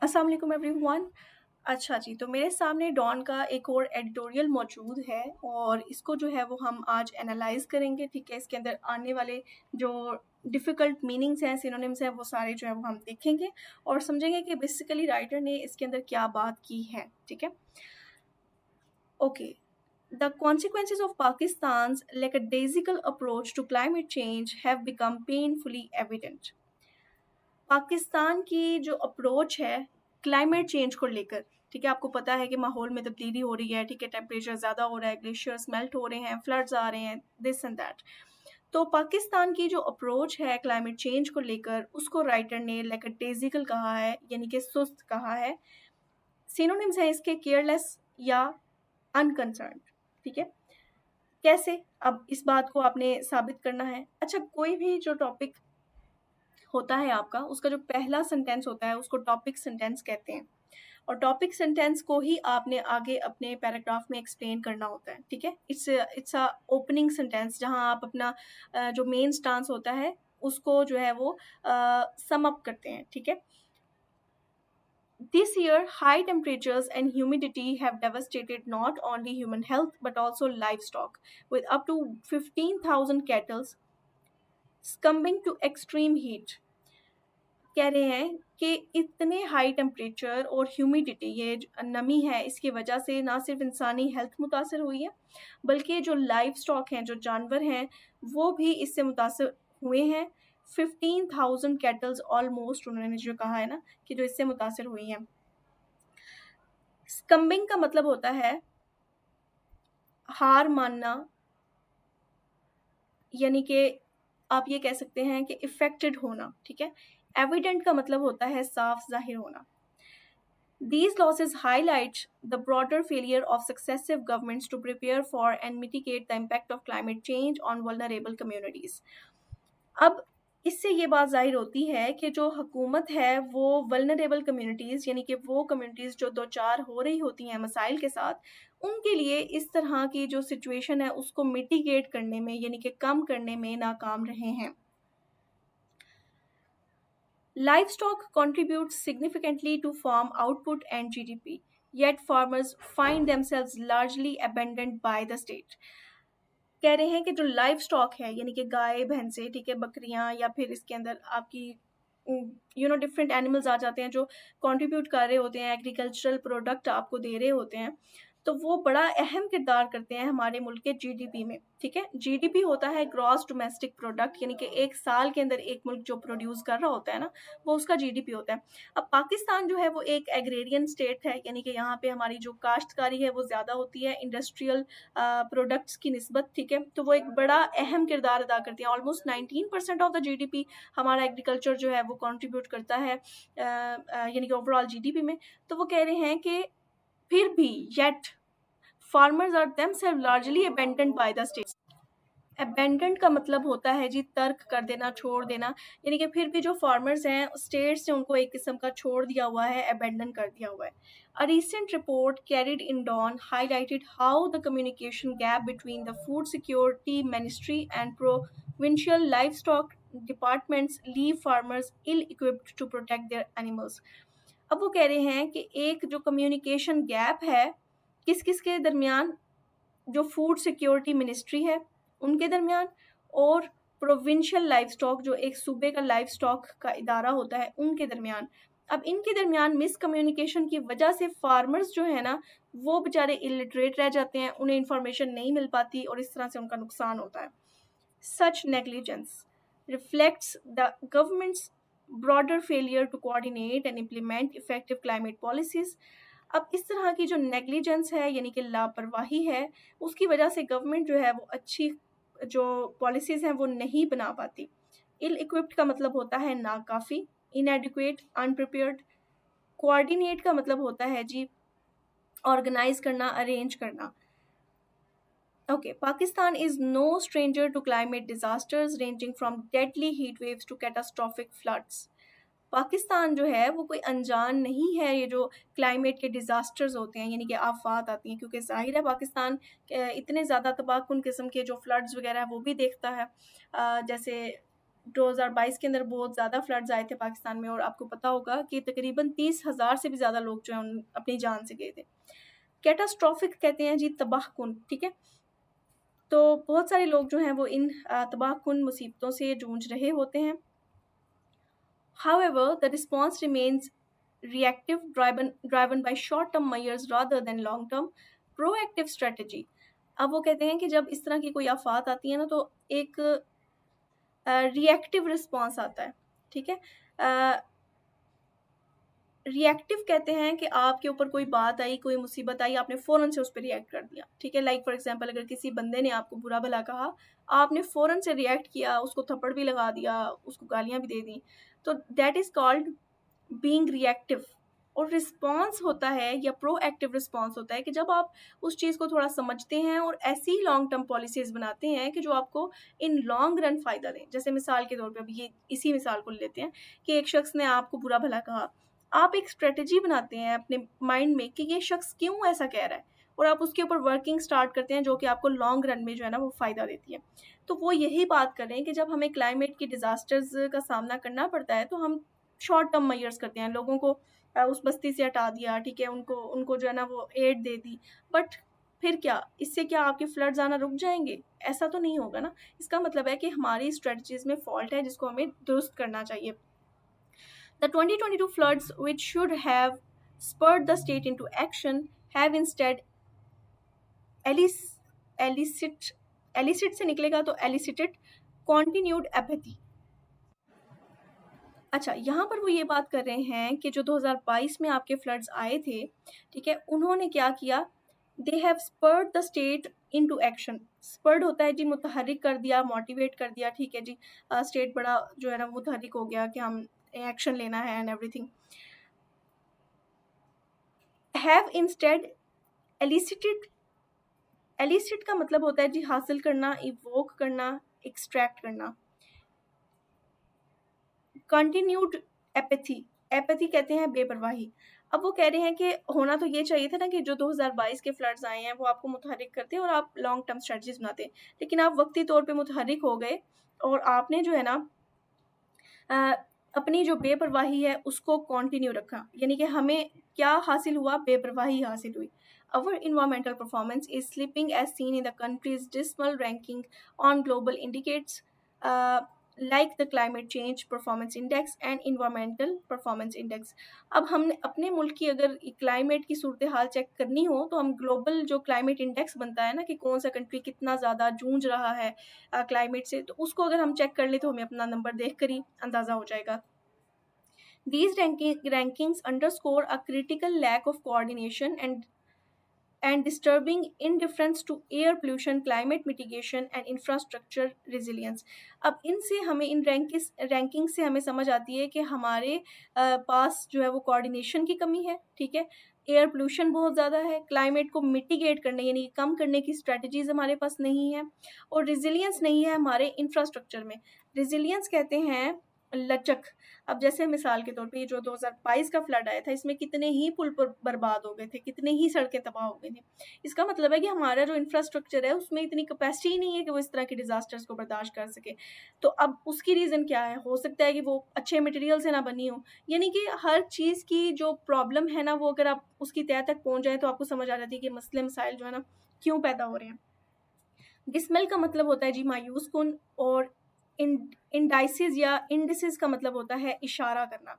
अस्सलाम वालेकुम एवरीवन। अच्छा जी, तो मेरे सामने डॉन का एक और एडिटोरियल मौजूद है और इसको जो है वो हम आज एनालाइज़ करेंगे, ठीक है? इसके अंदर आने वाले जो डिफ़िकल्ट मीनिंग्स हैं, सिनोनिम्स हैं, वो सारे जो है वो हम देखेंगे और समझेंगे कि बेसिकली राइटर ने इसके अंदर क्या बात की है, ठीक है? Okay, the consequences of Pakistan's lackadaisical approach to climate change have become painfully evident. Pakistan की जो अप्रोच है क्लाइमेट चेंज को लेकर, ठीक है, आपको पता है कि माहौल में तब्दीली हो रही है, ठीक है, टेम्परेचर ज़्यादा हो रहा है, ग्लेशियर्स मेल्ट हो रहे हैं, फ्लड्स आ रहे हैं, दिस एंड दैट। तो पाकिस्तान की जो अप्रोच है क्लाइमेट चेंज को लेकर, उसको राइटर ने लैकडेजिकल कहा है, यानी कि सुस्त कहा है। सिनोनिम्स है इसके केयरलेस या अनकंसर्न्ड, ठीक है। कैसे? अब इस बात को आपने साबित करना है। अच्छा, कोई भी जो टॉपिक होता है आपका, उसका जो पहला सेंटेंस होता है उसको टॉपिक सेंटेंस कहते हैं और टॉपिक सेंटेंस को ही आपने आगे अपने पैराग्राफ में एक्सप्लेन करना होता है, ठीक है। इट्स अ ओपनिंग सेंटेंस जहां आप अपना जो मेन स्टांस होता है उसको जो है वो सम अप करते हैं, ठीक है। This year, high temperatures and humidity have devastated not only human health but also livestock, with up to 15,000 cattle succumbing to extreme heat. कह रहे हैं कि इतने हाई टेम्परेचर और ह्यूमिडिटी, ये नमी है, इसकी वजह से ना सिर्फ इंसानी हेल्थ मुतासर हुई है बल्कि जो लाइव स्टॉक हैं, जो जानवर हैं, वो भी इससे मुतासर हुए हैं। 15,000 कैटल्स ऑलमोस्ट, उन्होंने जो कहा है ना कि जो इससे मुतासर हुई हैं। स्कम्बिंग का मतलब होता है हार मानना, यानी कि आप ये कह सकते हैं कि इफेक्टेड होना, ठीक है। एविडेंट का मतलब होता है साफ जाहिर होना। These losses highlight the broader failure of successive governments to prepare for and mitigate the impact of climate change on vulnerable communities. अब इससे ये बात ज़ाहिर होती है कि जो हुकूमत है वो वल्नरेबल कम्युनिटीज़, यानी कि वो कम्युनिटीज़ जो दो चार हो रही होती हैं मसाइल के साथ, उनके लिए इस तरह की जो सिचुएशन है उसको मिटिगेट करने में, यानी कि कम करने में नाकाम रहे हैं। Livestock contributes significantly to farm output and GDP, yet farmers find themselves largely abandoned by the state. कह रहे हैं कि जो लाइव स्टॉक है, यानी कि गाय भैंसे, ठीक है, बकरियां, या फिर इसके अंदर आपकी डिफरेंट एनिमल्स आ जाते हैं जो कंट्रीब्यूट कर रहे होते हैं, एग्रीकल्चरल प्रोडक्ट आपको दे रहे होते हैं, तो वो बड़ा अहम किरदार करते हैं हमारे मुल्क के जीडीपी में, ठीक है। जीडीपी होता है ग्रॉस डोमेस्टिक प्रोडक्ट, यानी कि एक साल के अंदर एक मुल्क जो प्रोड्यूस कर रहा होता है ना, वो उसका जीडीपी होता है। अब पाकिस्तान जो है वो एक एग्रेरियन स्टेट है, यानी कि यहाँ पे हमारी जो काश्तकारी है वो ज़्यादा होती है इंडस्ट्रियल प्रोडक्ट्स की निस्बत, ठीक है। तो वो एक बड़ा अहम किरदार अदा करती है। ऑलमोस्ट 19% ऑफ द जीडीपी हमारा एग्रीकल्चर जो है वो कंट्रीब्यूट करता है, यानी कि ओवरऑल जीडीपी में। तो वो कह रहे हैं कि फिर भी yet farmers are themselves largely abandoned by the state. Abandoned का मतलब होता है जी तर्क कर देना, छोड़ देना, यानी कि फिर भी जो फार्मर्स हैं स्टेट्स ने उनको एक किस्म का छोड़ दिया हुआ है, अबेंडन कर दिया हुआ है। A recent report carried in Dawn highlighted how the communication gap between the Food Security Ministry and provincial livestock departments leave farmers ill-equipped to protect their animals. अब वो कह रहे हैं कि एक जो कम्युनिकेशन गैप है किस किस के दरमियान, जो फूड सिक्योरिटी मिनिस्ट्री है उनके दरमियान और प्रोविंशियल लाइव स्टॉक, जो एक सूबे का लाइव स्टॉक का इदारा होता है, उनके दरमियान। अब इनके दरमियान मिस कम्युनिकेशन की वजह से फार्मर्स जो है ना वो बेचारे इलिटरेट रह जाते हैं, उन्हें इंफॉर्मेशन नहीं मिल पाती और इस तरह से उनका नुकसान होता है। Such negligence reflects the government's broader failure to coordinate and implement effective climate policies. अब इस तरह की जो नेग्लिजेंस है, यानी कि लापरवाही है, उसकी वजह से गवर्नमेंट जो है वो अच्छी जो पॉलिसीज़ हैं वो नहीं बना पाती। इल इक्विप्ड का मतलब होता है नाकाफ़ी, इनएडिक्वेट, अनप्रिपेयर्ड। कोऑर्डिनेट का मतलब होता है जी ऑर्गेनाइज करना, अरेंज करना। Okay, Pakistan is no stranger to climate disasters ranging from deadly heat waves to catastrophic floods. Pakistan जो है वो कोई अनजान नहीं है ये जो क्लाइमेट के डिज़ास्टर्स होते हैं, यानी कि आफात आती हैं, क्योंकि ज़ाहिर है पाकिस्तान इतने ज़्यादा तबाहकुन किस्म के जो फ्लड्स वगैरह है वो भी देखता है। जैसे 2022 के अंदर बहुत ज़्यादा फ्लड्स आए थे पाकिस्तान में, और आपको पता होगा कि तकरीबन 30,000 से भी ज़्यादा लोग जो हैं अपनी जान से गए थे। कैटास्ट्रॉफिक कहते हैं जी तबाहकुन, ठीक है। तो बहुत सारे लोग जो हैं वो इन तबाहकुन मुसीबतों से जूझ रहे होते हैं। However, the response remains reactive, driven by short-term measures rather than long-term proactive strategy. अब वो कहते हैं कि जब इस तरह की कोई आफात आती है ना, तो एक रिएक्टिव रिस्पॉन्स आता है, ठीक है। रिएक्टिव कहते हैं कि आपके ऊपर कोई बात आई, कोई मुसीबत आई, आपने फ़ौरन से उस पर रिएक्ट कर दिया, ठीक है। लाइक फॉर एग्जांपल, अगर किसी बंदे ने आपको बुरा भला कहा, आपने फ़ौरन से रिएक्ट किया, उसको थप्पड़ भी लगा दिया, उसको गालियाँ भी दे दी, तो that is called being reactive. और रिस्पॉन्स होता है या प्रोएक्टिव रिस्पॉन्स होता है कि जब आप उस चीज़ को थोड़ा समझते हैं और ऐसी लॉन्ग टर्म पॉलिसीज़ बनाते हैं कि जो आपको इन लॉन्ग रन फ़ायदा दें। जैसे मिसाल के तौर पे अभी ये इसी मिसाल को लेते हैं कि एक शख्स ने आपको बुरा भला कहा, आप एक स्ट्रेटजी बनाते हैं अपने माइंड में कि ये शख्स क्यों ऐसा कह रहा है, और आप उसके ऊपर वर्किंग स्टार्ट करते हैं, जो कि आपको लॉन्ग रन में जो है ना वो फ़ायदा देती है। तो वो यही बात कर रहे हैं कि जब हमें क्लाइमेट की डिज़ास्टर्स का सामना करना पड़ता है, तो हम शॉर्ट टर्म मेजर्स करते हैं, लोगों को उस बस्ती से हटा दिया, ठीक है, उनको उनको जो है ना वो एड दे दी, बट फिर क्या, इससे क्या आपके फ्लड्स आना रुक जाएंगे? ऐसा तो नहीं होगा ना। इसका मतलब है कि हमारी स्ट्रेटजीज में फॉल्ट है, जिसको हमें दुरुस्त करना चाहिए। The 2022 floods, which should have spurred the state into action, have instead elicit से निकलेगा तो elicited continued apathy। अच्छा, यहाँ पर वो ये बात कर रहे हैं कि जो 2022 में आपके फ्लड्स आए थे, ठीक है, उन्होंने क्या किया, they have spurred the state into action. Spurred होता है जी मुतहरिक कर दिया, मोटिवेट कर दिया, ठीक है जी। स्टेट बड़ा जो है ना मुतहरिक हो गया कि हम एक्शन लेना है and everything. Have instead elicited, elicit का मतलब होता है जी हासिल करना, इवोक करना, एक्सट्रैक्ट करना। कंटिन्यूड एपैथी, एपैथी कहते हैं बेपरवाही। अब वो कह रहे हैं कि होना तो ये चाहिए था ना कि जो 2022 के फ्लड्स आए हैं वो आपको मुतहरिक करते हैं और आप लॉन्ग टर्म स्ट्रेटजीज बनाते हैं, लेकिन आप वक्ती तौर पे मुतहरिक हो गए और आपने जो है ना अपनी जो बेपरवाही है उसको कंटिन्यू रखा। यानी कि हमें क्या हासिल हुआ, बेपरवाही हासिल हुई। Our environmental performance is slipping as seen in the country's dismal ranking on global indicators like the Climate Change Performance Index and Environmental Performance Index। अब हमने अपने मुल्क की अगर क्लाइमेट की सूरत हाल चेक करनी हो तो हम ग्लोबल जो क्लाइमेट इंडेक्स बनता है ना कि कौन सा कंट्री कितना ज़्यादा जूझ रहा है क्लाइमेट से, तो उसको अगर हम चेक कर ले तो हमें अपना नंबर देख कर ही अंदाज़ा हो जाएगा। These rankings underscore a critical lack of coordination and disturbing indifference to air pollution, climate mitigation and infrastructure resilience। अब इनसे हमें इन रैंकिंग से हमें समझ आती है कि हमारे पास जो है वो कोऑर्डिनेशन की कमी है, ठीक है, एयर पोल्यूशन बहुत ज़्यादा है, क्लाइमेट को मिटिगेट करने यानी कम करने की स्ट्रेटजीज हमारे पास नहीं है, और रिजिलियंस नहीं है हमारे इंफ्रास्ट्रक्चर में। रिजिलियंस कहते हैं लचक। अब जैसे मिसाल के तौर पे ये जो 2022 का फ्लड आया था, इसमें कितने ही पुल पर बर्बाद हो गए थे, कितने ही सड़कें तबाह हो गई थी। इसका मतलब है कि हमारा जो इंफ्रास्ट्रक्चर है उसमें इतनी कैपेसिटी ही नहीं है कि वो इस तरह के डिजास्टर्स को बर्दाश्त कर सके। तो अब उसकी रीज़न क्या है, हो सकता है कि वो अच्छे मटेरियल से ना बनी हो। यानी कि हर चीज़ की जो प्रॉब्लम है ना, वो अगर आप उसकी तह तक पहुँच जाए तो आपको समझ आ जाती है कि मसले मसाइल जो है ना क्यों पैदा हो रहे हैं। डिसमल का मतलब होता है जी मायूस कुन, और इंडाइसिस या इंडिसिस का मतलब होता है इशारा करना।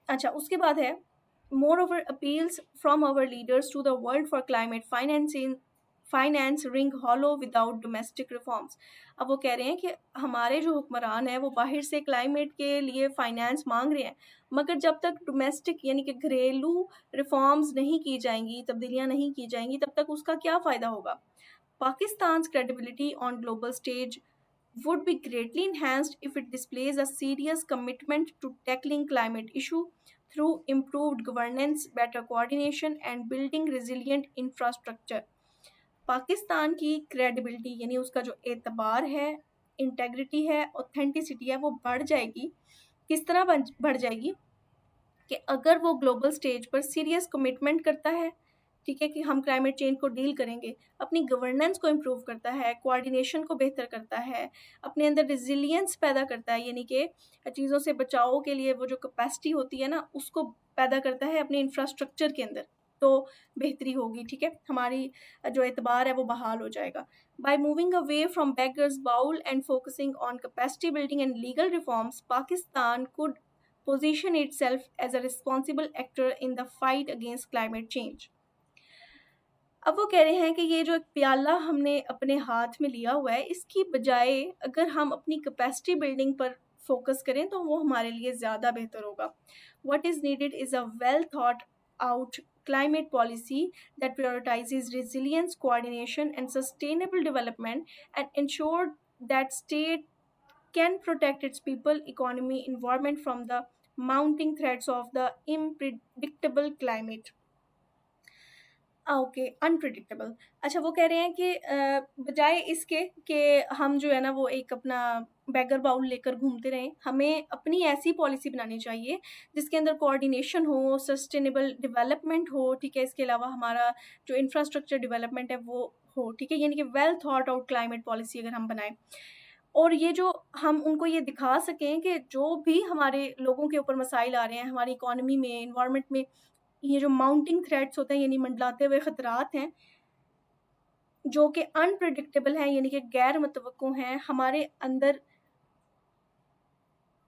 अच्छा, उसके बाद है moreover appeals from our leaders to the world for climate finance ring hollow without domestic reforms. अब वो कह रहे हैं कि हमारे जो हुक्मरान हैं वो बाहर से क्लाइमेट के लिए फाइनेंस मांग रहे हैं, मगर जब तक डोमेस्टिक यानी कि घरेलू रिफॉर्म्स नहीं की जाएंगी, तब्दीलियां नहीं की जाएंगी, तब तक उसका क्या फ़ायदा होगा। Pakistan's credibility on global stage would be greatly enhanced if it displays a serious commitment to tackling climate issue through improved governance, better coordination and building resilient infrastructure। Pakistan की क्रेडिबिलिटी यानी उसका जो एतबार है, इंटेग्रिटी है, ऑथेंटिसिटी है, वो बढ़ जाएगी। किस तरह बढ़ जाएगी कि अगर वो ग्लोबल स्टेज पर सीरियस कमिटमेंट करता है, ठीक है, कि हम क्लाइमेट चेंज को डील करेंगे, अपनी गवर्नेंस को इम्प्रूव करता है, कोऑर्डिनेशन को बेहतर करता है, अपने अंदर रिजिलियंस पैदा करता है, यानी कि चीज़ों से बचाव के लिए वो जो कैपेसिटी होती है ना, उसको पैदा करता है अपने इंफ्रास्ट्रक्चर के अंदर, तो बेहतरी होगी, ठीक है, हमारी जो एतबार है वो बहाल हो जाएगा। By moving away from beggars bowl and focusing on capacity building and legal reforms, Pakistan could position itself as a responsible actor in the fight against climate change. अब वो कह रहे हैं कि ये जो एक प्याला हमने अपने हाथ में लिया हुआ है, इसकी बजाय अगर हम अपनी कैपेसिटी बिल्डिंग पर फोकस करें तो वो हमारे लिए ज़्यादा बेहतर होगा। What is needed is a well thought out climate policy that prioritizes resilience, coordination, and sustainable development and ensure that state can protect its people, economy, environment from the mounting threats of the unpredictable climate. Okay, unpredictable. अच्छा, वो कह रहे हैं कि बजाय इसके कि हम जो है ना वो एक अपना बैगर बाउल लेकर घूमते रहें, हमें अपनी ऐसी पॉलिसी बनानी चाहिए जिसके अंदर कोऑर्डिनेशन हो, सस्टेनेबल डेवलपमेंट हो, ठीक है, इसके अलावा हमारा जो इंफ्रास्ट्रक्चर डेवलपमेंट है वो हो, ठीक है, यानी कि well thought out climate policy अगर हम बनाएं, और ये जो हम उनको ये दिखा सकें कि जो भी हमारे लोगों के ऊपर मसाइल आ रहे हैं, हमारी इकोनॉमी में, इन्वायरमेंट में, ये जो माउंटिंग थ्रेट्स होते हैं यानी मंडलाते हुए ख़तरात हैं, जो कि अनप्रेडिक्टेबल हैं, यानी कि गैर मुतवक्को हैं, हमारे अंदर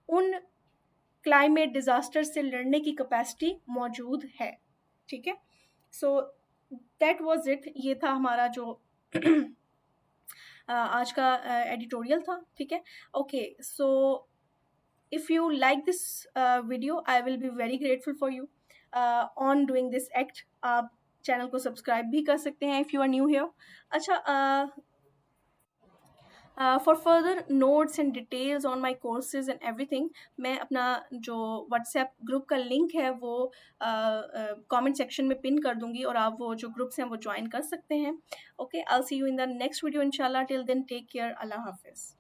उन क्लाइमेट डिज़ास्टर से लड़ने की कैपेसिटी मौजूद है, ठीक है। सो दैट वाज इट, ये था हमारा जो आज का एडिटोरियल था, ठीक है। Okay, so if you like this video, I will be very grateful for you on doing this act. आप चैनल को सब्सक्राइब भी कर सकते हैं if you are new here. अच्छा, for further notes and details on my courses and everything, मैं अपना जो WhatsApp ग्रुप का लिंक है वो कमेंट सेक्शन में पिन कर दूंगी, और आप वो जो ग्रुप्स हैं वो ज्वाइन कर सकते हैं। Okay, I'll see you in the next video inshallah. Till then, take care. Allah Hafiz.